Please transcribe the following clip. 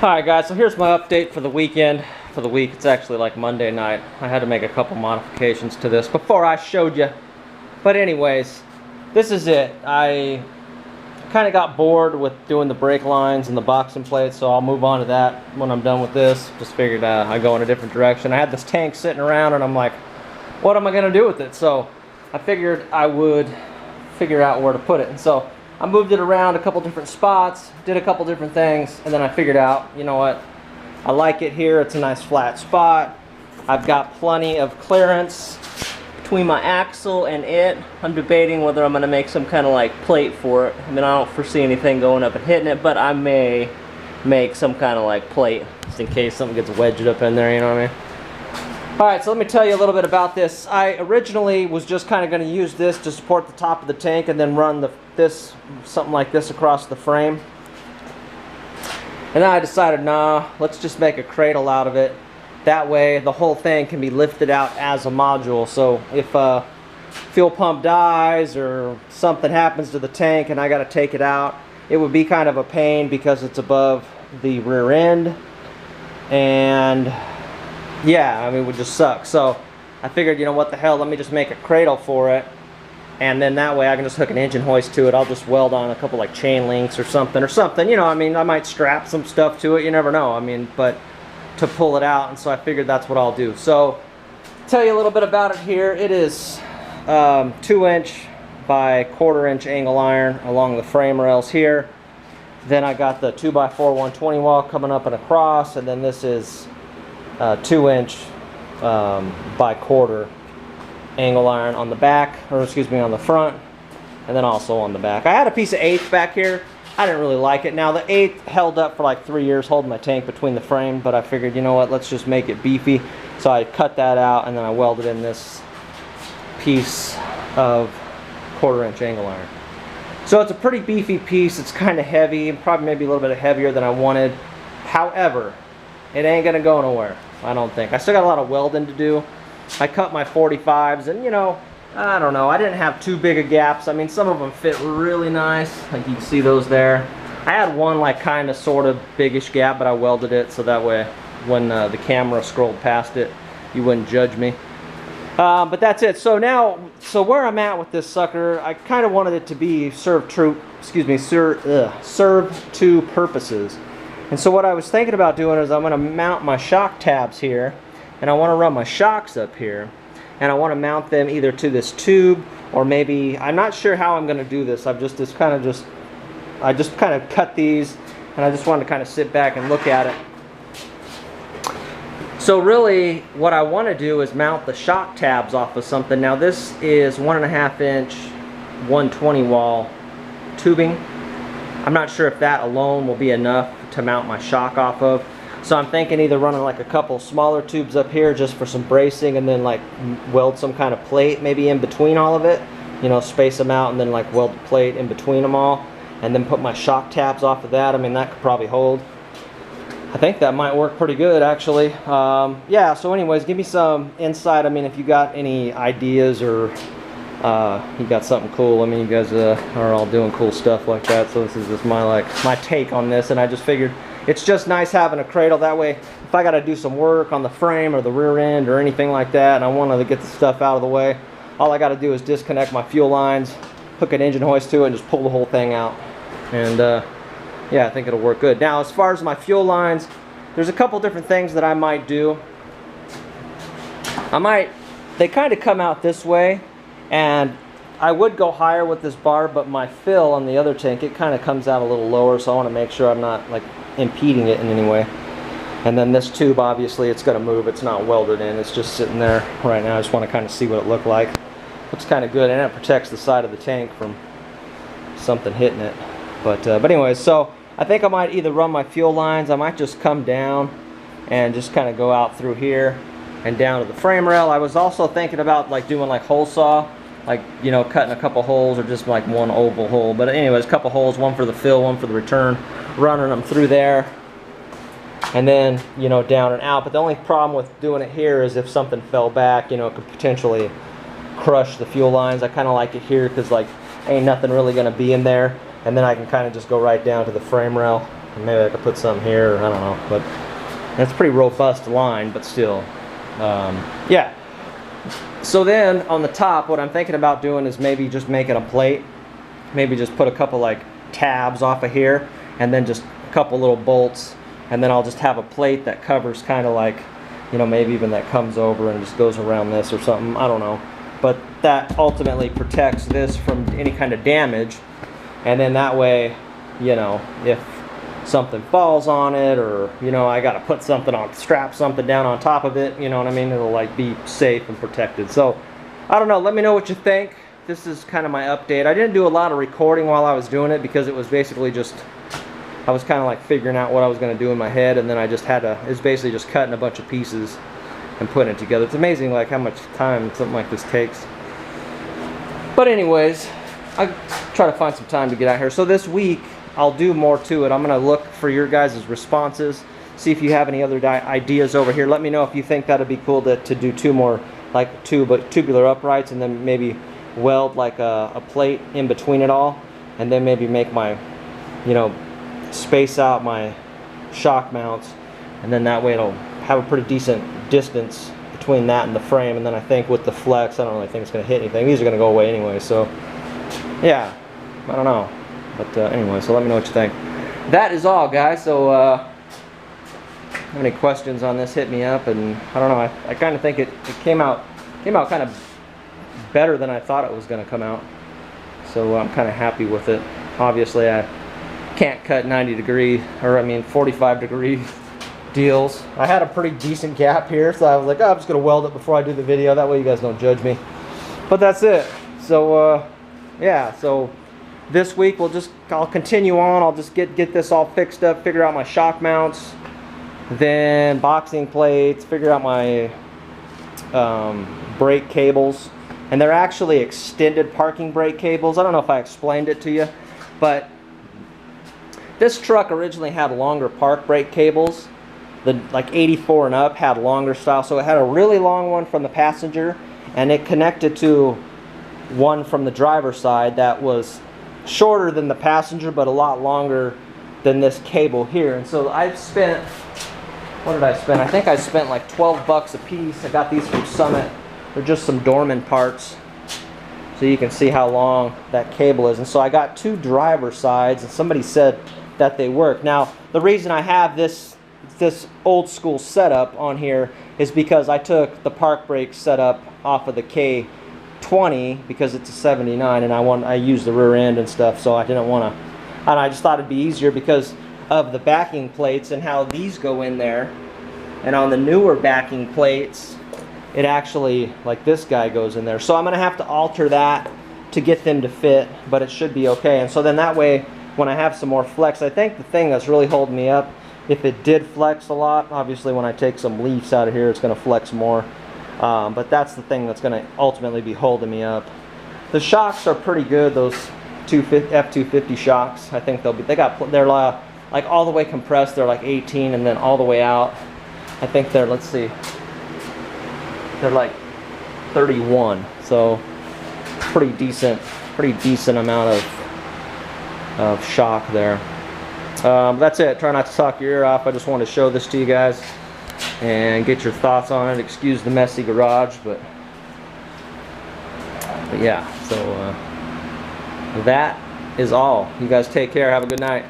Alright guys, so here's my update for the weekend. For the week, it's actually like Monday night. I had to make a couple modifications to this before I showed you. But anyways, this is it. I kind of got bored with doing the brake lines and the boxing plates, so I'll move on to that when I'm done with this. Just figured I'd go in a different direction. I had this tank sitting around and I'm like, what am I going to do with it? So I figured I would figure out where to put it. And so I moved it around a couple different spots, did a couple different things, and then I figured out, you know what, I like it here. It's a nice flat spot. I've got plenty of clearance between my axle and it. I'm debating whether I'm going to make some kind of like plate for it. I mean, I don't foresee anything going up and hitting it, but I may make some kind of like plate just in case something gets wedged up in there, you know what I mean? Alright, so let me tell you a little bit about this. I originally was just kind of going to use this to support the top of the tank and then run something like this across the frame. And then I decided, nah, let's just make a cradle out of it. That way the whole thing can be lifted out as a module. So if a fuel pump dies or something happens to the tank and I got to take it out, it would be kind of a pain because it's above the rear end. And yeah, I mean, it would just suck. So I figured, you know what the hell, let me just make a cradle for it. And then that way I can just hook an engine hoist to it. I'll just weld on a couple like chain links or something, you know, I mean, I might strap some stuff to it, you never know. I mean, but to pull it out, and so I figured that's what I'll do. So tell you a little bit about it here. It is 2" by 1/4" angle iron along the frame rails here. Then I got the 2x4 120 wall coming up and across, and then this is 2" by 1/4" angle iron on the back, or excuse me, on the front, and then also on the back. I had a piece of 1/8 back here. I didn't really like it. Now the 1/8 held up for like 3 years holding my tank between the frame, but I figured, you know what, let's just make it beefy. So I cut that out and then I welded in this piece of 1/4" angle iron. So it's a pretty beefy piece. It's kind of heavy, probably maybe a little bit heavier than I wanted. However, it ain't gonna go nowhere, I don't think. I still got a lot of welding to do. I cut my 45s, and you know, I don't know, I didn't have too big of gaps. I mean, some of them fit really nice, like you can see those there. I had one like kind of sort of biggish gap, but I welded it so that way when the camera scrolled past it, you wouldn't judge me. But that's it. So now, where I'm at with this sucker, I kind of wanted it to be serve two purposes. And so what I was thinking about doing is I'm going to mount my shock tabs here, and I want to run my shocks up here, and I want to mount them either to this tube, or maybe, I'm not sure how I'm going to do this. I just kind of cut these, and I just wanted to kind of sit back and look at it. So really, what I want to do is mount the shock tabs off of something. Now this is 1.5" 120 wall tubing. I'm not sure if that alone will be enough to mount my shock off of. So I'm thinking either running like a couple smaller tubes up here just for some bracing, and then like weld some kind of plate maybe in between all of it. You know, space them out and then like weld a plate in between them all. And then put my shock tabs off of that. I mean, that could probably hold. I think that might work pretty good actually. Yeah, so anyways, give me some insight. I mean, if you got any ideas or you got something cool. I mean, you guys are all doing cool stuff like that. So this is just my take on this, and I just figured it's just nice having a cradle. That way, if I got to do some work on the frame or the rear end or anything like that, and I want to get the stuff out of the way, all I got to do is disconnect my fuel lines, hook an engine hoist to it, and just pull the whole thing out. And yeah, I think it'll work good. Now, as far as my fuel lines, there's a couple different things that I might do. They kind of come out this way, and I would go higher with this bar, but my fill on the other tank, it kind of comes out a little lower, so I want to make sure I'm not like impeding it in any way. And then this tube, obviously it's going to move. It's not welded in, it's just sitting there right now. I just want to kind of see what it looked like. Looks kind of good, and it protects the side of the tank from something hitting it. But anyways, so I think I might either run my fuel lines, I might just come down and just kind of go out through here and down to the frame rail. I was also thinking about like doing like hole saw, like, you know, cutting a couple holes or just like one oval hole. But anyways, a couple holes, one for the fill, one for the return, running them through there, and then, you know, down and out. But the only problem with doing it here is if something fell back, you know, it could potentially crush the fuel lines. I kind of like it here because like ain't nothing really going to be in there. And then I can kind of just go right down to the frame rail Maybe I could put some here, I don't know, but that's a pretty robust line, but still. Yeah. So then on the top, what I'm thinking about doing is maybe just making a plate. Maybe just put a couple like tabs off of here, and then just a couple little bolts, and then I'll just have a plate that covers kind of like, you know, maybe even that comes over and just goes around this or something, I don't know. But that ultimately protects this from any kind of damage, and then that way, you know, if something falls on it, or, you know, I gotta put something on, strap something down on top of it, you know what I mean, it'll like be safe and protected. So I don't know, let me know what you think. This is kind of my update. I didn't do a lot of recording while I was doing it because it was basically just, I was kind of like figuring out what I was going to do in my head, and then I just had to, it's basically just cutting a bunch of pieces and putting it together. It's amazing like how much time something like this takes. But anyways, I try to find some time to get out here. So this week I'll do more to it. I'm going to look for your guys' responses, see if you have any other ideas over here. Let me know if you think that'd be cool to do two more, like tubular uprights, and then maybe weld like a plate in between it all, and then maybe make my, you know, space out my shock mounts, and then that way it'll have a pretty decent distance between that and the frame. And then I think with the flex, I don't really think it's going to hit anything. These are going to go away anyway, so yeah, I don't know. But anyway, so let me know what you think. That is all, guys. So if you have any questions on this, hit me up. And I don't know, I kind of think it came out kind of better than I thought it was going to come out. So I'm kind of happy with it. Obviously, I can't cut 45 degree deals. I had a pretty decent gap here, so I was like, oh, I'm just going to weld it before I do the video. That way you guys don't judge me. But that's it. So yeah, so this week I'll continue on. I'll just get this all fixed up, figure out my shock mounts, then boxing plates, figure out my brake cables. And they're actually extended parking brake cables. I don't know if I explained it to you, but this truck originally had longer park brake cables. The like 84 and up had longer style, so it had a really long one from the passenger, and it connected to one from the driver's side that was shorter than the passenger, but a lot longer than this cable here. And so I spent, what did I spend? I think I spent like 12 bucks a piece. I got these from Summit. They're just some Dorman parts, so you can see how long that cable is. And so I got two driver sides, and somebody said that they work. Now, the reason I have this old school setup on here is because I took the park brake setup off of the K10 because it's a 79, and I used the rear end and stuff, so I didn't want to, and I just thought it'd be easier because of the backing plates and how these go in there. And on the newer backing plates, it actually, like this guy goes in there. So I'm going to have to alter that to get them to fit, but it should be okay. And so then that way, when I have some more flex, I think the thing that's really holding me up, if it did flex a lot, obviously when I take some leaves out of here, it's going to flex more. But that's the thing that's going to ultimately be holding me up. The shocks are pretty good, those F250 shocks. I think they're like all the way compressed, they're like 18, and then all the way out, I think they're, let's see, they're like 31, so pretty decent amount of shock there. That's it. Try not to talk your ear off. I just wanted to show this to you guys and get your thoughts on it. Excuse the messy garage, but yeah. So that is all. You guys take care. Have a good night.